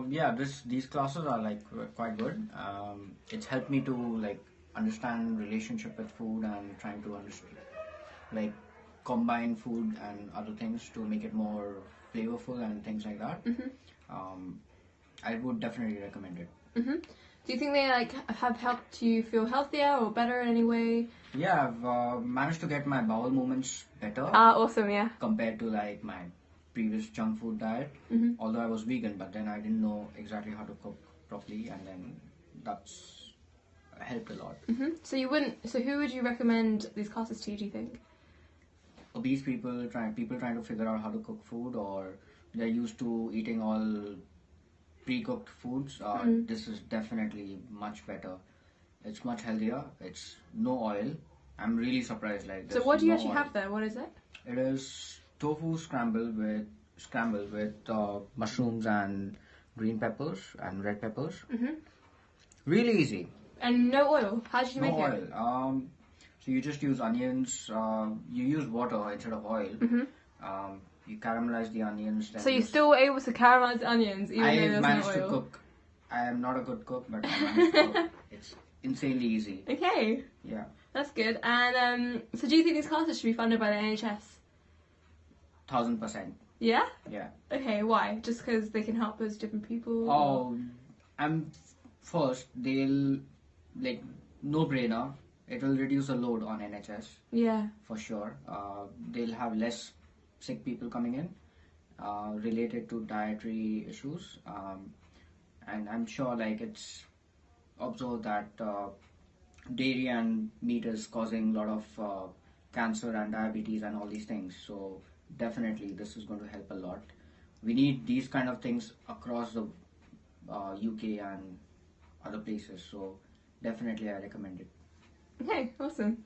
Yeah, these classes are like quite good. It's helped me to like understand relationship with food and trying to understand like combine food and other things to make it more flavorful and things like that. Um, I would definitely recommend it. Do you think they like have helped you feel healthier or better in any way? Yeah, I've managed to get my bowel movements better Awesome, yeah. compared to like my previous junk food diet. Although I was vegan, but then I didn't know exactly how to cook properly, and then that's helped a lot. So who would you recommend these classes to, do you think? Obese people trying to figure out how to cook food, or they're used to eating all pre-cooked foods. This is definitely much better. It's much healthier. It's no oil. I'm really surprised. Like, So what do you no actually oil. have there? What is it? It is tofu scrambled with mushrooms and green peppers and red peppers. Really easy. And no oil. How did you make No it? oil. So you just use onions. You use water instead of oil. You caramelize the onions. So you're still able to caramelize the onions even though I there's managed no to oil? cook. I am not a good cook, but I managed to cook. It's insanely easy. Okay, Yeah. that's good. And so do you think these classes should be funded by the NHS? 1000%. Yeah? Yeah. Okay, why? Just because they can help us different people? Oh, first they'll like no brainer. It will reduce the load on NHS Yeah. for sure. They'll have less sick people coming in related to dietary issues, and I'm sure like it's observed that dairy and meat is causing a lot of cancer and diabetes and all these things. So definitely this is going to help a lot. We need these kind of things across the UK and other places. So definitely I recommend it. Okay, awesome.